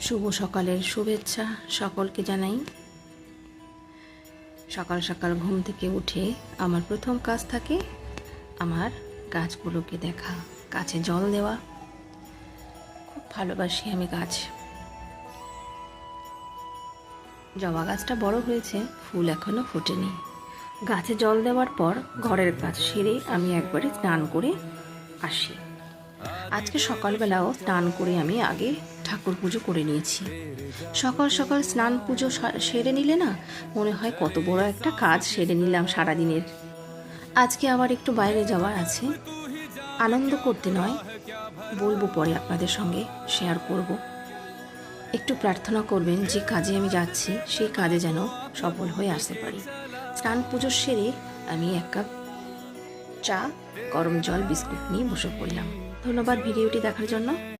শুভ সকালের শুভেচ্ছা সকলকে জানাই। সকাল সকাল ঘুম থেকে উঠে আমার প্রথম কাজ থাকে আমার গাছগুলোকে দেখা, গাছে জল দেওয়া। খুব ভালোবাসি আমি গাছ। জবা গাছটা বড় হয়েছে, ফুল এখনো ফোটেনি। গাছে জল দেওয়ার পর ঘরের কাজ সেরে আমি একবারে স্নান করে আসি। আজকে সকালবেলাও স্নান করে আমি আগে ঠাকুর পুজো করে নিয়েছি। সকাল সকাল স্নান পুজো সেরে নিলে না মনে হয় কত বড় একটা কাজ সেরে নিলাম সারাদিনের। আজকে আবার একটু বাইরে যাওয়ার আছে, আনন্দ করতে নয়, বলবো পরে আপনাদের সঙ্গে শেয়ার করব। একটু প্রার্থনা করবেন যে কাজে আমি যাচ্ছি সেই কাজে যেন সফল হয়ে আসতে পারি। স্নান পুজো সেরে আমি এক কাপ চা, গরম জল, বিস্কুট নিয়ে বসে পড়লাম। ধন্যবাদ ভিডিওটি দেখার জন্য।